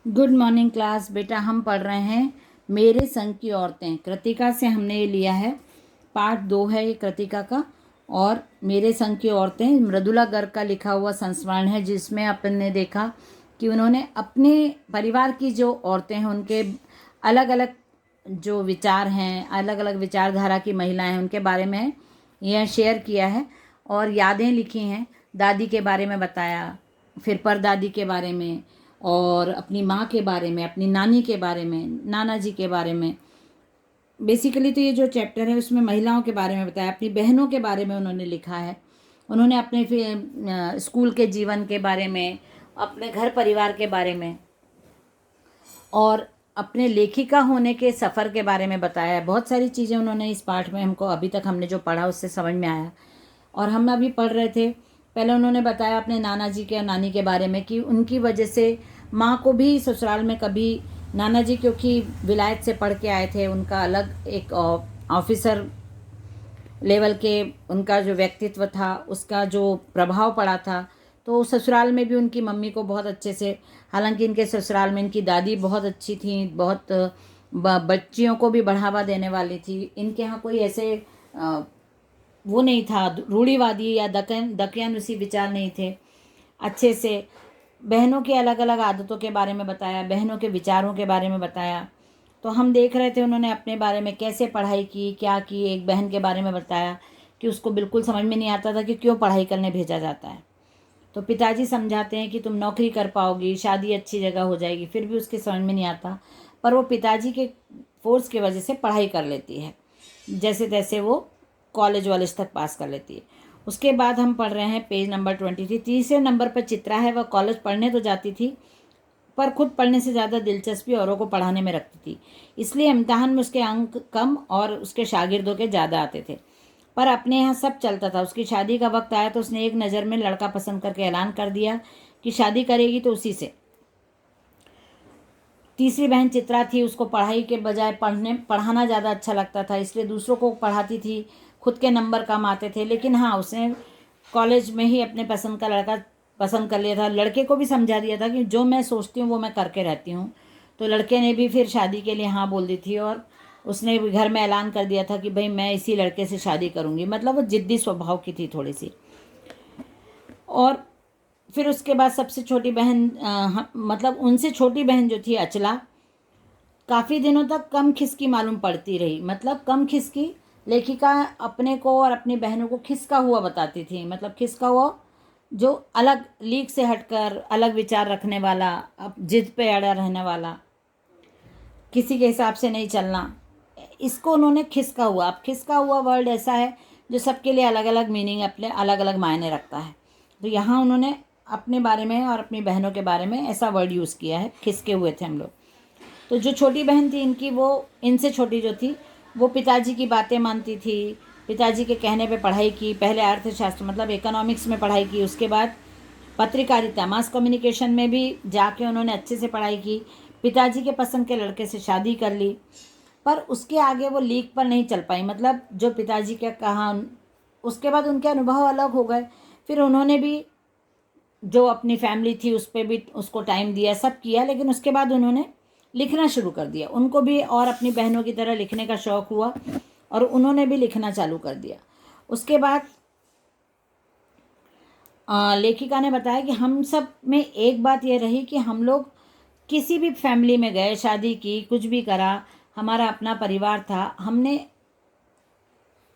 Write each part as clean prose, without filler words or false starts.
Good morning class. बेटा हम पढ़ रहे हैं मेरे संग की औरतें। कृतिका से हमने ये लिया है, पार्ट 2 है ये कृतिका का। और मेरे संग की औरतें मृदुला गर्ग का लिखा हुआ संस्मरण है, जिसमें अपन ने देखा कि उन्होंने अपने परिवार की जो औरतें हैं उनके अलग अलग जो विचार हैं, अलग अलग विचारधारा की महिलाएं हैं, उनके बारे में यह शेयर किया है और यादें लिखी हैं। दादी के बारे में बताया, फिर परदादी के बारे में, और अपनी माँ के बारे में, अपनी नानी के बारे में, नाना जी के बारे में। बेसिकली तो ये जो चैप्टर है उसमें महिलाओं के बारे में बताया, अपनी बहनों के बारे में उन्होंने लिखा है। उन्होंने अपने स्कूल के जीवन के बारे में, अपने घर परिवार के बारे में और अपने लेखिका होने के सफ़र के बारे में बताया है। बहुत सारी चीज़ें उन्होंने इस पाठ में, हमको अभी तक हमने जो पढ़ा उससे समझ में आया। और हम अभी पढ़ रहे थे, पहले उन्होंने बताया अपने नाना जी के और नानी के बारे में कि उनकी वजह से माँ को भी ससुराल में कभी, नाना जी क्योंकि विलायत से पढ़ के आए थे, उनका अलग एक ऑफिसर लेवल के उनका जो व्यक्तित्व था, उसका जो प्रभाव पड़ा था, तो ससुराल में भी उनकी मम्मी को बहुत अच्छे से, हालांकि इनके ससुराल में इनकी दादी बहुत अच्छी थी, बहुत बच्चियों को भी बढ़ावा देने वाली थी। इनके यहाँ कोई ऐसे वो नहीं था, रूढ़िवादी या दकियानुसी विचार नहीं थे। अच्छे से बहनों की अलग अलग आदतों के बारे में बताया, बहनों के विचारों के बारे में बताया। तो हम देख रहे थे उन्होंने अपने बारे में कैसे पढ़ाई की, क्या की। एक बहन के बारे में बताया कि उसको बिल्कुल समझ में नहीं आता था कि क्यों पढ़ाई करने भेजा जाता है। तो पिताजी समझाते हैं कि तुम नौकरी कर पाओगी, शादी अच्छी जगह हो जाएगी, फिर भी उसके समझ में नहीं आता, पर वो पिताजी के फोर्स की वजह से पढ़ाई कर लेती है, जैसे तैसे वो कॉलेज वॉलेज तक पास कर लेती है। उसके बाद हम पढ़ रहे हैं पेज नंबर 23। तीसरे नंबर पर चित्रा है। वह कॉलेज पढ़ने तो जाती थी, पर खुद पढ़ने से ज़्यादा दिलचस्पी औरों को पढ़ाने में रखती थी, इसलिए इम्तहान में उसके अंक कम और उसके शागिर्दों के ज़्यादा आते थे। पर अपने यहाँ सब चलता था। उसकी शादी का वक्त आया तो उसने एक नज़र में लड़का पसंद करके ऐलान कर दिया कि शादी करेगी तो उसी से। तीसरी बहन चित्रा थी। उसको पढ़ाई के बजाय पढ़ाना ज़्यादा अच्छा लगता था, इसलिए दूसरों को पढ़ाती थी। खुद के नंबर कम आते थे, लेकिन हाँ, उसने कॉलेज में ही अपने पसंद का लड़का पसंद कर लिया था। लड़के को भी समझा दिया था कि जो मैं सोचती हूँ वो मैं करके रहती हूँ। तो लड़के ने भी फिर शादी के लिए हाँ बोल दी थी, और उसने भी घर में ऐलान कर दिया था कि भाई मैं इसी लड़के से शादी करूँगी। मतलब वो जिद्दी स्वभाव की थी थोड़ी सी। और फिर उसके बाद सबसे छोटी बहन मतलब उनसे छोटी बहन जो थी अचला, काफ़ी दिनों तक कम खिसकी मालूम पड़ती रही। मतलब कम खिसकी, लेखिका अपने को और अपनी बहनों को खिसका हुआ बताती थी। मतलब खिसका हुआ जो अलग लीक से हटकर, अलग विचार रखने वाला, अब जिद पे अड़ा रहने वाला, किसी के हिसाब से नहीं चलना, इसको उन्होंने खिसका हुआ। अब खिसका हुआ वर्ड ऐसा है जो सबके लिए अलग अलग मीनिंग, अपने अलग अलग मायने रखता है। तो यहाँ उन्होंने अपने बारे में और अपनी बहनों के बारे में ऐसा वर्ड यूज़ किया है, खिसके हुए थे हम लोग। तो जो छोटी बहन थी इनकी, वो इनसे छोटी जो थी, वो पिताजी की बातें मानती थी, पिताजी के कहने पे पढ़ाई की। पहले अर्थशास्त्र मतलब इकोनॉमिक्स में पढ़ाई की, उसके बाद पत्रकारिता मास कम्युनिकेशन में भी जाके उन्होंने अच्छे से पढ़ाई की। पिताजी के पसंद के लड़के से शादी कर ली, पर उसके आगे वो लीक पर नहीं चल पाई। मतलब जो पिताजी का कहा, उसके बाद उनके अनुभव अलग हो गए। फिर उन्होंने भी जो अपनी फैमिली थी उस पर भी उसको टाइम दिया, सब किया, लेकिन उसके बाद उन्होंने लिखना शुरू कर दिया। उनको भी और अपनी बहनों की तरह लिखने का शौक़ हुआ और उन्होंने भी लिखना चालू कर दिया। उसके बाद लेखिका ने बताया कि हम सब में एक बात यह रही कि हम लोग किसी भी फैमिली में गए, शादी की, कुछ भी करा, हमारा अपना परिवार था, हमने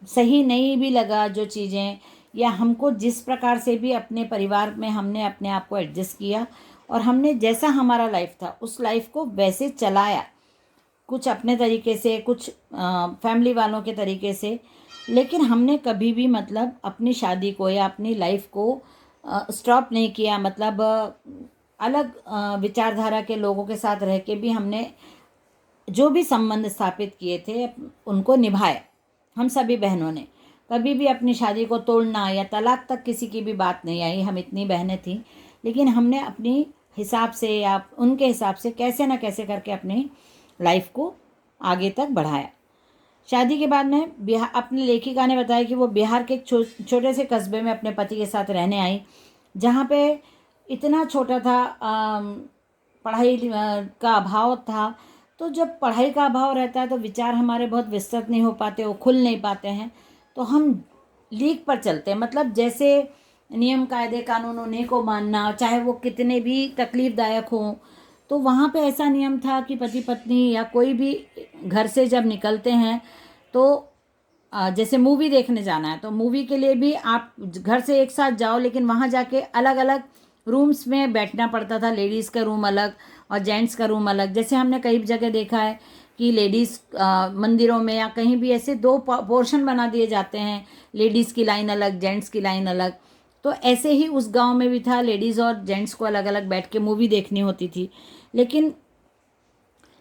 सही नहीं भी लगा जो चीज़ें, या हमको जिस प्रकार से भी अपने परिवार में हमने अपने आप को एडजस्ट किया और हमने जैसा हमारा लाइफ था उस लाइफ को वैसे चलाया, कुछ अपने तरीके से, कुछ फैमिली वालों के तरीके से। लेकिन हमने कभी भी मतलब अपनी शादी को या अपनी लाइफ को स्टॉप नहीं किया। मतलब अलग विचारधारा के लोगों के साथ रह के भी हमने जो भी संबंध स्थापित किए थे उनको निभाए। हम सभी बहनों ने कभी भी अपनी शादी को तोड़ना या तलाक तक किसी की भी बात नहीं आई। हम इतनी बहनें थीं, लेकिन हमने अपनी हिसाब से या उनके हिसाब से कैसे ना कैसे करके अपनी लाइफ को आगे तक बढ़ाया। शादी के बाद में बिहार, अपनी लेखिका ने बताया कि वो बिहार के एक छोटे से कस्बे में अपने पति के साथ रहने आई, जहाँ पे इतना छोटा था, पढ़ाई का अभाव था। तो जब पढ़ाई का अभाव रहता है तो विचार हमारे बहुत विस्तृत नहीं हो पाते, वो खुल नहीं पाते हैं, तो हम लीक पर चलते हैं। मतलब जैसे नियम कायदे कानून उन्हीं को मानना, चाहे वो कितने भी तकलीफ़दायक हों। तो वहाँ पे ऐसा नियम था कि पति पत्नी या कोई भी घर से जब निकलते हैं तो जैसे मूवी देखने जाना है तो मूवी के लिए भी आप घर से एक साथ जाओ, लेकिन वहाँ जाके अलग अलग रूम्स में बैठना पड़ता था। लेडीज़ का रूम अलग और जेंट्स का रूम अलग। जैसे हमने कई जगह देखा है कि लेडीज़ मंदिरों में या कहीं भी ऐसे दो पोर्शन बना दिए जाते हैं, लेडीज़ की लाइन अलग, जेंट्स की लाइन अलग। तो ऐसे ही उस गांव में भी था, लेडीज़ और जेंट्स को अलग अलग बैठ के मूवी देखनी होती थी। लेकिन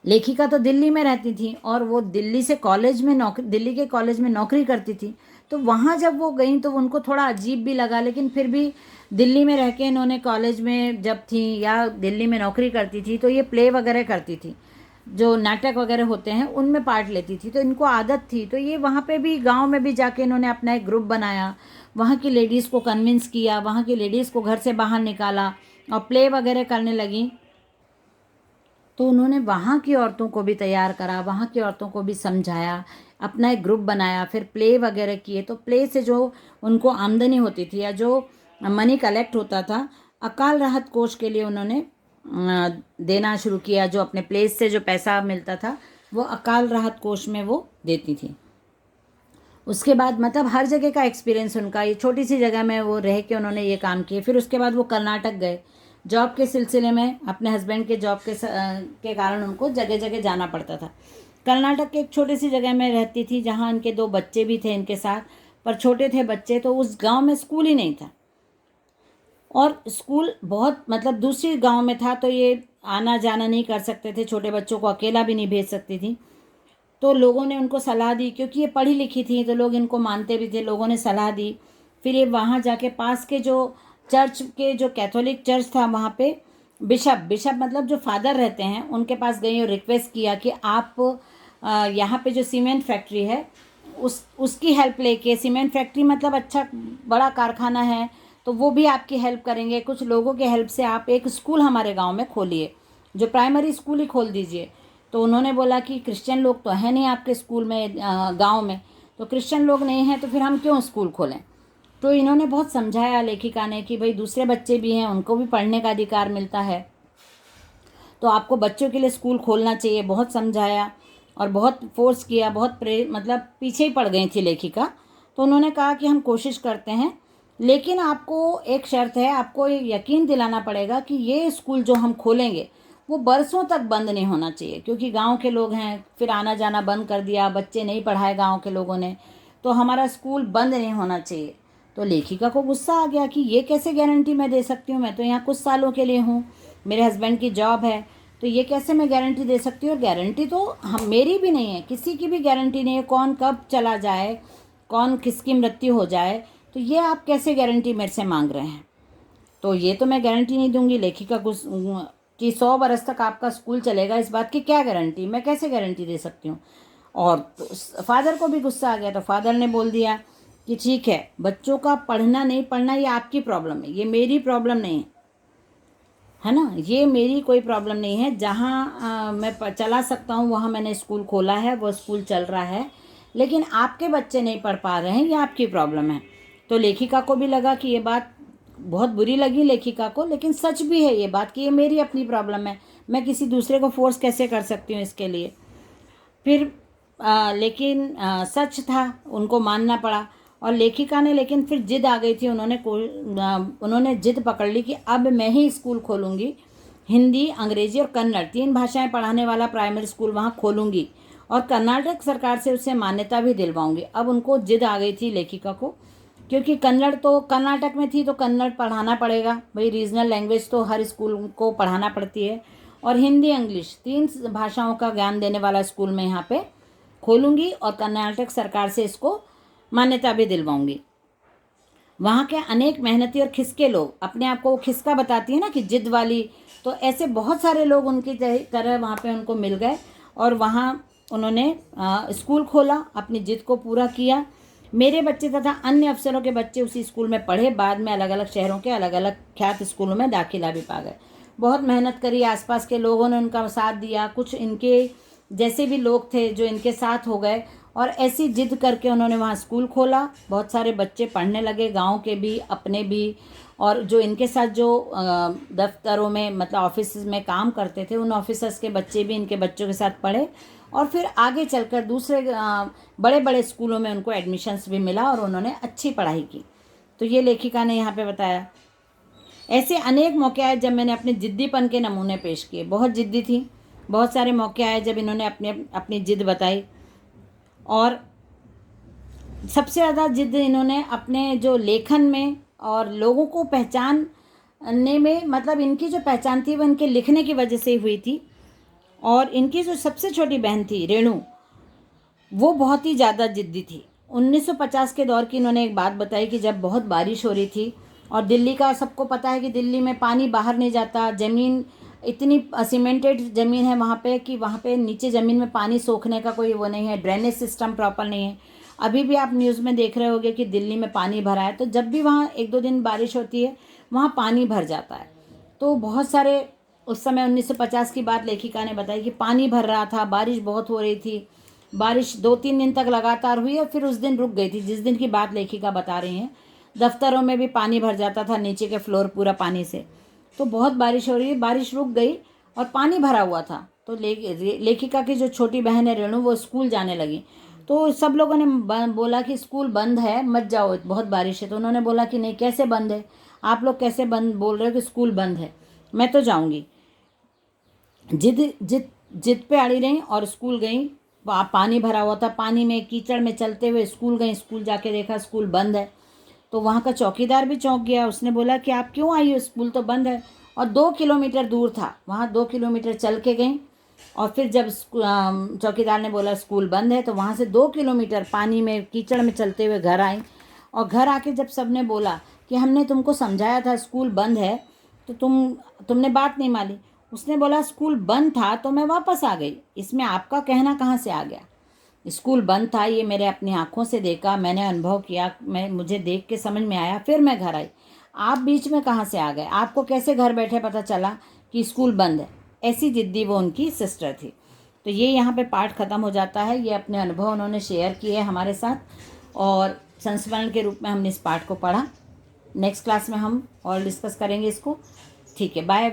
लेखिका तो दिल्ली में रहती थी और वो दिल्ली से कॉलेज में नौकरी, दिल्ली के कॉलेज में नौकरी करती थी। तो वहाँ जब वो गई तो उनको थोड़ा अजीब भी लगा, लेकिन फिर भी दिल्ली में रह के इन्होंने कॉलेज में जब थी या दिल्ली में नौकरी करती थी तो ये प्ले वगैरह करती थी, जो नाटक वगैरह होते हैं उनमें पार्ट लेती थी। तो इनको आदत थी। तो ये वहाँ पे भी गांव में भी जाके इन्होंने अपना एक ग्रुप बनाया, वहाँ की लेडीज़ को कन्विंस किया, वहाँ की लेडीज़ को घर से बाहर निकाला और प्ले वगैरह करने लगी। तो उन्होंने वहाँ की औरतों को भी तैयार करा, वहाँ की औरतों को भी समझाया, अपना एक ग्रुप बनाया, फिर प्ले वगैरह किए। तो प्ले से जो उनको आमदनी होती थी या जो मनी कलेक्ट होता था, अकाल राहत कोष के लिए उन्होंने देना शुरू किया। जो अपने प्लेस से जो पैसा मिलता था वो अकाल राहत कोष में वो देती थी। उसके बाद मतलब हर जगह का एक्सपीरियंस उनका, ये छोटी सी जगह में वो रह के उन्होंने ये काम किए। फिर उसके बाद वो कर्नाटक गए जॉब के सिलसिले में, अपने हस्बैंड के जॉब के कारण उनको जगह जगह जाना पड़ता था। कर्नाटक के एक छोटी सी जगह में रहती थी जहाँ इनके 2 बच्चे भी थे इनके साथ, पर छोटे थे बच्चे। तो उस गांव में स्कूल ही नहीं था और स्कूल बहुत मतलब दूसरी गांव में था, तो ये आना जाना नहीं कर सकते थे, छोटे बच्चों को अकेला भी नहीं भेज सकती थी। तो लोगों ने उनको सलाह दी, क्योंकि ये पढ़ी लिखी थी तो लोग इनको मानते भी थे। लोगों ने सलाह दी। फिर ये वहाँ जाके पास के जो चर्च के जो कैथोलिक चर्च था वहाँ पे बिशप मतलब जो फादर रहते हैं उनके पास गई और रिक्वेस्ट किया कि आप यहाँ पे जो सीमेंट फैक्ट्री है उसकी हेल्प लेके, सीमेंट फैक्ट्री मतलब अच्छा बड़ा कारखाना है तो वो भी आपकी हेल्प करेंगे, कुछ लोगों के हेल्प से आप एक स्कूल हमारे गांव में खोलिए, जो प्राइमरी स्कूल ही खोल दीजिए। तो उन्होंने बोला कि क्रिश्चियन लोग तो है नहीं आपके स्कूल में, गांव में तो क्रिश्चियन लोग नहीं हैं, तो फिर हम क्यों स्कूल खोलें। तो इन्होंने बहुत समझाया लेखिका ने कि भाई दूसरे बच्चे भी हैं, उनको भी पढ़ने का अधिकार मिलता है, तो आपको बच्चों के लिए स्कूल खोलना चाहिए। बहुत समझाया और बहुत फोर्स किया, बहुत मतलब पीछे ही पड़ गई थी लेखिका। तो उन्होंने कहा कि हम कोशिश करते हैं, लेकिन आपको एक शर्त है, आपको ये यकीन दिलाना पड़ेगा कि ये स्कूल जो हम खोलेंगे वो बरसों तक बंद नहीं होना चाहिए, क्योंकि गांव के लोग हैं, फिर आना जाना बंद कर दिया, बच्चे नहीं पढ़ाए गांव के लोगों ने, तो हमारा स्कूल बंद नहीं होना चाहिए। तो लेखिका को गुस्सा आ गया कि ये कैसे गारंटी मैं दे सकती हूँ, मैं तो यहाँ कुछ सालों के लिए हूँ, मेरे हस्बैंड की जॉब है, तो ये कैसे मैं गारंटी दे सकती हूँ। और गारंटी तो हम मेरी भी नहीं है, किसी की भी गारंटी नहीं है, कौन कब चला जाए, कौन किसकी मृत्यु हो जाए, तो ये आप कैसे गारंटी मेरे से मांग रहे हैं। तो ये तो मैं गारंटी नहीं दूंगी। लेखिका कि 100 बरस तक आपका स्कूल चलेगा, इस बात की क्या गारंटी, मैं कैसे गारंटी दे सकती हूँ। और तो फादर को भी गुस्सा आ गया, तो फादर ने बोल दिया कि ठीक है, बच्चों का पढ़ना नहीं पढ़ना ये आपकी प्रॉब्लम है, ये मेरी प्रॉब्लम नहीं है ना, ये मेरी कोई प्रॉब्लम नहीं है। जहाँ मैं चला सकता हूँ वहाँ मैंने स्कूल खोला है, वो स्कूल चल रहा है, लेकिन आपके बच्चे नहीं पढ़ पा रहे हैं, ये आपकी प्रॉब्लम है। तो लेखिका को भी लगा कि ये बात बहुत बुरी लगी लेखिका को, लेकिन सच भी है ये बात कि ये मेरी अपनी प्रॉब्लम है, मैं किसी दूसरे को फोर्स कैसे कर सकती हूँ इसके लिए। फिर लेकिन सच था, उनको मानना पड़ा। और लेखिका ने लेकिन फिर जिद आ गई थी, उन्होंने जिद पकड़ ली कि अब मैं ही स्कूल खोलूँगी, हिंदी, अंग्रेजी और कन्नड़ 3 भाषाएं पढ़ाने वाला प्राइमरी स्कूल वहाँ खोलूँगी और कर्नाटक सरकार से उसे मान्यता भी दिलवाऊँगी। अब उनको जिद आ गई थी लेखिका को, क्योंकि कन्नड़ तो कर्नाटक में थी तो कन्नड़ पढ़ाना पड़ेगा भाई, रीजनल लैंग्वेज तो हर स्कूल को पढ़ाना पड़ती है। और हिंदी, इंग्लिश 3 भाषाओं का ज्ञान देने वाला स्कूल मैं यहाँ पे खोलूँगी और कर्नाटक सरकार से इसको मान्यता भी दिलवाऊँगी। वहाँ के अनेक मेहनती और खिसके लोग, अपने आप को वो खिसका बताती है ना कि जिद वाली, तो ऐसे बहुत सारे लोग उनकी तरह वहाँ पे उनको मिल गए और वहाँ उन्होंने स्कूल खोला, अपनी जिद को पूरा किया। मेरे बच्चे तथा अन्य अफसरों के बच्चे उसी स्कूल में पढ़े, बाद में अलग अलग शहरों के अलग अलग ख्यात स्कूलों में दाखिला भी पा गए। बहुत मेहनत करी, आसपास के लोगों ने उनका साथ दिया, कुछ इनके जैसे भी लोग थे जो इनके साथ हो गए और ऐसी जिद करके उन्होंने वहाँ स्कूल खोला। बहुत सारे बच्चे पढ़ने लगे, गांव के भी, अपने भी, और जो इनके साथ जो दफ्तरों में मतलब ऑफिस में काम करते थे उन ऑफिसर्स के बच्चे भी इनके बच्चों के साथ पढ़े और फिर आगे चलकर दूसरे बड़े बड़े स्कूलों में उनको एडमिशन्स भी मिला और उन्होंने अच्छी पढ़ाई की। तो ये लेखिका ने यहाँ पे बताया। ऐसे अनेक मौके आए जब मैंने अपने जिद्दीपन के नमूने पेश किए। बहुत जिद्दी थी, बहुत सारे मौके आए जब इन्होंने अपनी जिद बताई और सबसे ज़्यादा जिद इन्होंने अपने जो लेखन में और लोगों को पहचानने में, मतलब इनकी जो पहचान थी वो इनके लिखने की वजह से हुई थी। और इनकी जो सबसे छोटी बहन थी रेणु, वो बहुत ही ज़्यादा जिद्दी थी। 1950 के दौर की इन्होंने एक बात बताई कि जब बहुत बारिश हो रही थी और दिल्ली का सबको पता है कि दिल्ली में पानी बाहर नहीं जाता, ज़मीन इतनी सीमेंटेड ज़मीन है वहाँ पे कि वहाँ पे नीचे ज़मीन में पानी सोखने का कोई वो नहीं है, ड्रेनेज सिस्टम प्रॉपर नहीं है। अभी भी आप न्यूज़ में देख रहे होंगे कि दिल्ली में पानी भरा है, तो जब भी वहाँ 1-2 दिन बारिश होती है वहाँ पानी भर जाता है। तो बहुत सारे उस समय 1950 की बात लेखिका ने बताई कि पानी भर रहा था, बारिश बहुत हो रही थी, बारिश 2-3 दिन तक लगातार हुई और फिर उस दिन रुक गई थी जिस दिन की बात लेखिका बता रही हैं। दफ्तरों में भी पानी भर जाता था, नीचे के फ्लोर पूरा पानी से। तो बहुत बारिश हो रही है, बारिश रुक गई और पानी भरा हुआ था। तो लेखिका की जो छोटी बहन है रेणु, वो स्कूल जाने लगी। तो सब लोगों ने बोला कि स्कूल बंद है, मत जाओ, बहुत बारिश है। तो उन्होंने बोला कि नहीं, कैसे बंद है, आप लोग कैसे बंद बोल रहे हो कि स्कूल बंद है, मैं तो जाऊंगी। जिद जिद जिद पे अड़ी रही और स्कूल गई। पानी भरा हुआ था, पानी में कीचड़ में चलते हुए स्कूल गई। स्कूल जाके देखा स्कूल बंद है। तो वहाँ का चौकीदार भी चौंक गया। उसने बोला कि आप क्यों आई हो, स्कूल तो बंद है। और 2 किलोमीटर दूर था, वहाँ 2 किलोमीटर चल के गई। और फिर जब चौकीदार ने बोला स्कूल बंद है, तो वहाँ से 2 किलोमीटर पानी में कीचड़ में चलते हुए घर आई। और घर आके जब सबने बोला कि हमने तुमको समझाया था स्कूल बंद है, तो तुमने बात नहीं मानी। उसने बोला स्कूल बंद था तो मैं वापस आ गई, इसमें आपका कहना कहाँ से आ गया। स्कूल बंद था, ये मेरे अपनी आंखों से देखा, मैंने अनुभव किया, मुझे देख के समझ में आया, फिर मैं घर आई। आप बीच में कहाँ से आ गए, आपको कैसे घर बैठे पता चला कि स्कूल बंद है। ऐसी जिद्दी वो उनकी सिस्टर थी। तो ये यहाँ पे पाठ ख़त्म हो जाता है। ये अपने अनुभव उन्होंने शेयर किए हमारे साथ और संस्मरण के रूप में हमने इस पाठ को पढ़ा। नेक्स्ट क्लास में हम और डिस्कस करेंगे इसको। ठीक है, बाय।